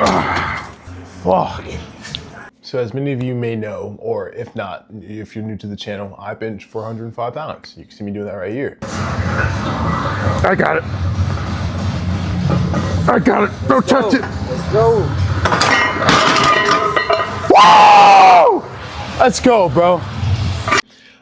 Fuck. So as many of you may know, or if not, if you're new to the channel, I bench 405 pounds. You can see me doing that right here. I got it. I got it. Don't touch it. Let's go. Woo! Let's go, bro.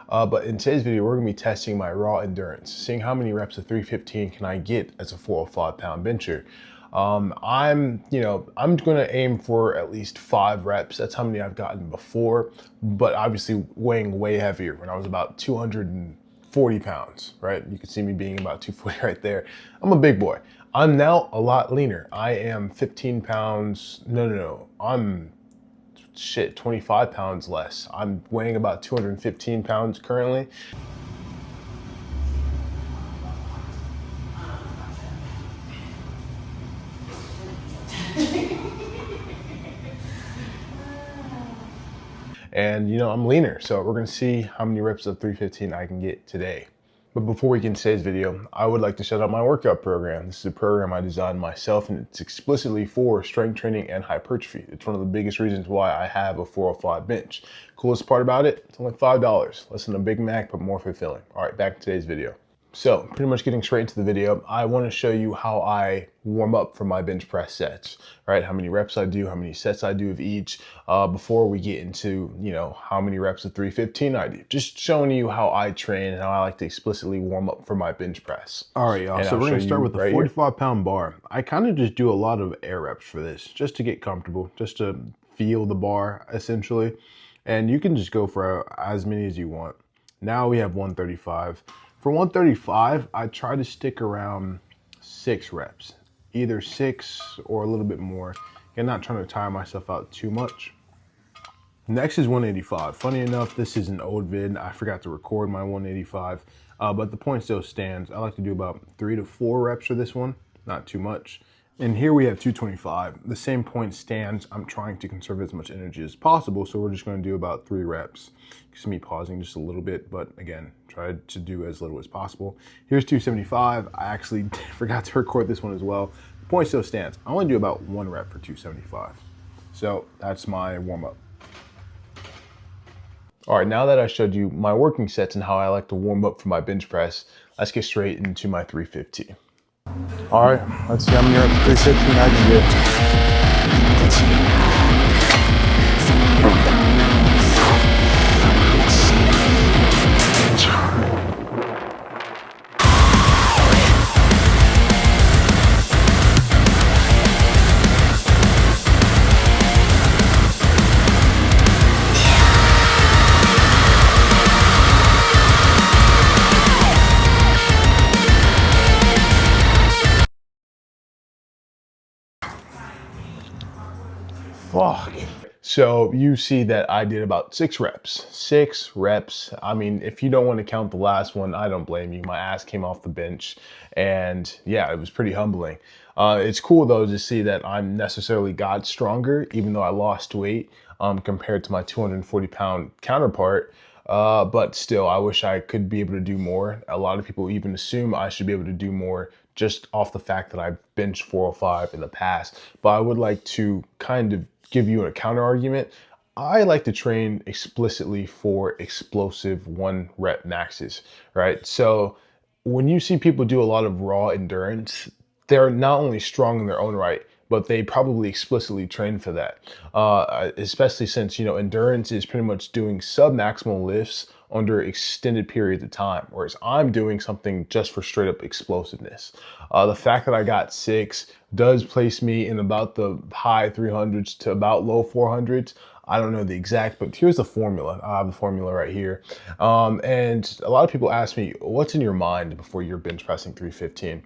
But in today's video, we're gonna be testing my raw endurance, seeing how many reps of 315 can I get as a 405 pound bencher. I'm gonna aim for at least 5 reps. That's how many I've gotten before, but obviously weighing way heavier when I was about 240 pounds, right? You can see me being about 240 right there. I'm a big boy. I'm now a lot leaner. I am 15 pounds, I'm 25 pounds less. I'm weighing about 215 pounds currently. And I'm leaner, so we're gonna see how many reps of 315 I can get today. But before we get into today's video, I would like to shout out my workout program. This is a program I designed myself, and it's explicitly for strength training and hypertrophy. It's one of the biggest reasons why I have a 405 bench. Coolest part about it, it's only $5. Less than a Big Mac, but more fulfilling. All right, back to today's video. So pretty much getting straight into the video, I want to show you how I warm up for my bench press sets, right? How many reps I do, how many sets I do of each, before we get into, how many reps of 315 I do. Just showing you how I train and how I like to explicitly warm up for my bench press. All right, y'all, so we're gonna start with the 45-pound bar. I kind of just do a lot of air reps for this, just to get comfortable, just to feel the bar, essentially. And you can just go for as many as you want. Now we have 135. For 135, I try to stick around 6 reps, either 6 or a little bit more. Again, not trying to tire myself out too much. Next is 185. Funny enough, this is an old vid. I forgot to record my 185, but the point still stands. I like to do about 3 to 4 reps for this one, not too much. And here we have 225. The same point stands. I'm trying to conserve as much energy as possible, so we're just going to do about 3 reps. You see me pausing just a little bit, but again, try to do as little as possible. Here's 275. I actually forgot to record this one as well. The point still stands. I only do about 1 rep for 275. So that's my warm-up. All right, now that I showed you my working sets and how I like to warm up for my bench press, let's get straight into my 315. All right, let's see how many reps 315 I can get. Fuck. So you see that I did about 6 reps. 6 reps. I mean, if you don't want to count the last one, I don't blame you. My ass came off the bench, and yeah, it was pretty humbling. It's cool though to see that I'm necessarily got stronger, even though I lost weight compared to my 240-pound counterpart. But still, I wish I could be able to do more. A lot of people even assume I should be able to do more just off the fact that I've benched 405 in the past. But I would like to kind of give you a counter argument. I like to train explicitly for explosive 1 rep maxes, right? So when you see people do a lot of raw endurance, they're not only strong in their own right, but they probably explicitly train for that. Especially since, endurance is pretty much doing sub-maximal lifts under extended periods of time, whereas I'm doing something just for straight up explosiveness. The fact that I got 6 does place me in about the high 300s to about low 400s. I don't know the exact, but here's the formula. I have the formula right here. And a lot of people ask me, what's in your mind before you're bench pressing 315?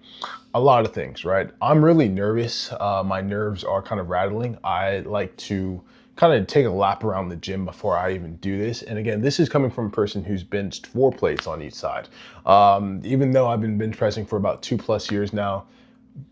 A lot of things, right? I'm really nervous. My nerves are kind of rattling. I like to kind of take a lap around the gym before I even do this. And again, this is coming from a person who's benched 4 plates on each side. Even though I've been bench pressing for about 2+ years now,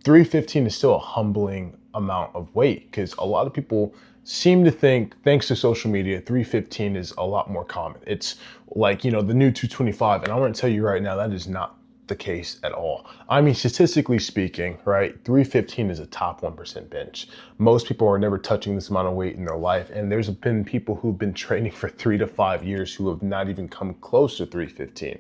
315 is still a humbling amount of weight, because a lot of people seem to think, thanks to social media, 315 is a lot more common. It's like, the new 225. And I want to tell you right now, that is not the case at all. I mean, statistically speaking, right, 315 is a top 1% bench. Most people are never touching this amount of weight in their life, and there's been people who've been training for 3 to 5 years who have not even come close to 315,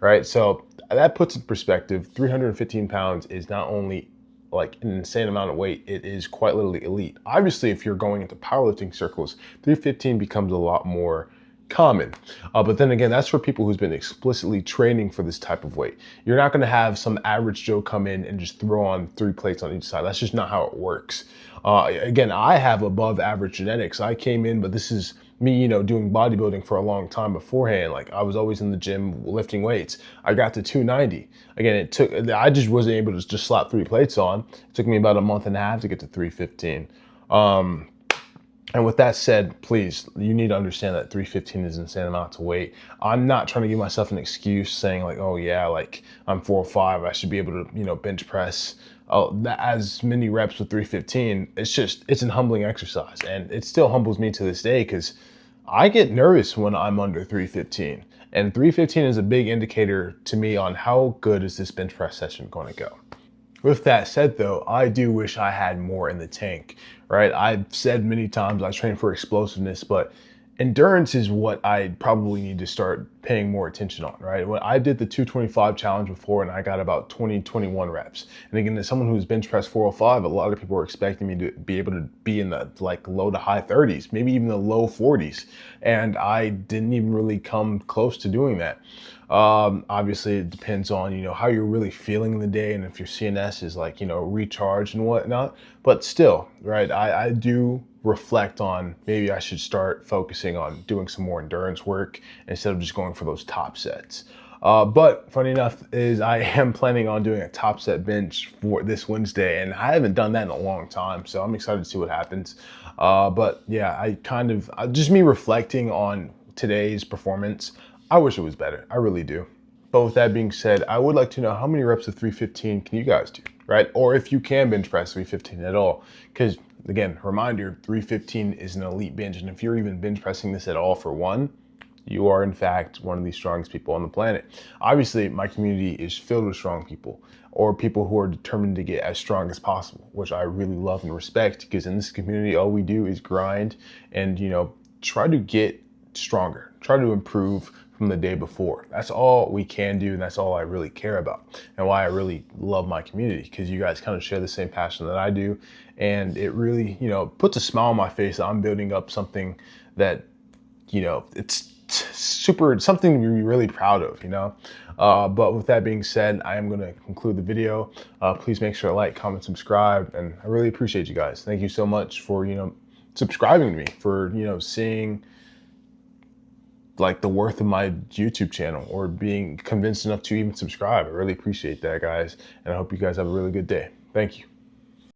right? So that puts in perspective, 315 pounds is not only like an insane amount of weight, it is quite literally elite. Obviously, if you're going into powerlifting circles, 315 becomes a lot more common. But then again, that's for people who's been explicitly training for this type of weight. You're not going to have some average Joe come in and just throw on 3 plates on each side. That's just not how it works. Again, I have above average genetics. I came in, but this is me, doing bodybuilding for a long time beforehand. Like I was always in the gym lifting weights. I got to 290. Again, I just wasn't able to just slap 3 plates on. It took me about a month and a half to get to 315. And with that said, please, you need to understand that 315 is an insane amount of weight. I'm not trying to give myself an excuse saying like, oh yeah, like I'm 405, I should be able to, bench press as many reps with 315. It's an humbling exercise. And it still humbles me to this day because I get nervous when I'm under 315. And 315 is a big indicator to me on how good is this bench press session going to go. With that said though, I do wish I had more in the tank, right? I've said many times I train for explosiveness, but endurance is what I probably need to start paying more attention on, right? When I did the 225 challenge before and I got about 21 reps. And again, as someone who's bench pressed 405, a lot of people were expecting me to be able to be in the like low to high 30s, maybe even the low 40s. And I didn't even really come close to doing that. Obviously it depends on, how you're really feeling in the day and if your CNS is like, recharged and whatnot, but still, right. I do reflect on maybe I should start focusing on doing some more endurance work instead of just going for those top sets. But funny enough is I am planning on doing a top set bench for this Wednesday and I haven't done that in a long time. So I'm excited to see what happens. But yeah, just me reflecting on today's performance. I wish it was better. I really do. But with that being said, I would like to know how many reps of 315 can you guys do, right? Or if you can bench press 315 at all. Because again, reminder, 315 is an elite bench. And if you're even bench pressing this at all for one, you are in fact one of the strongest people on the planet. Obviously, my community is filled with strong people or people who are determined to get as strong as possible, which I really love and respect because in this community, all we do is grind and, try to get stronger, try to improve from the day before. That's all we can do, and that's all I really care about, and why I really love my community, because you guys kind of share the same passion that I do, and it really, puts a smile on my face that I'm building up something that, it's something to be really proud of, But with that being said, I am going to conclude the video. Please make sure to like, comment, subscribe, and I really appreciate you guys. Thank you so much for, subscribing to me, for, seeing like the worth of my YouTube channel or being convinced enough to even subscribe. I really appreciate that, guys. And I hope you guys have a really good day. Thank you.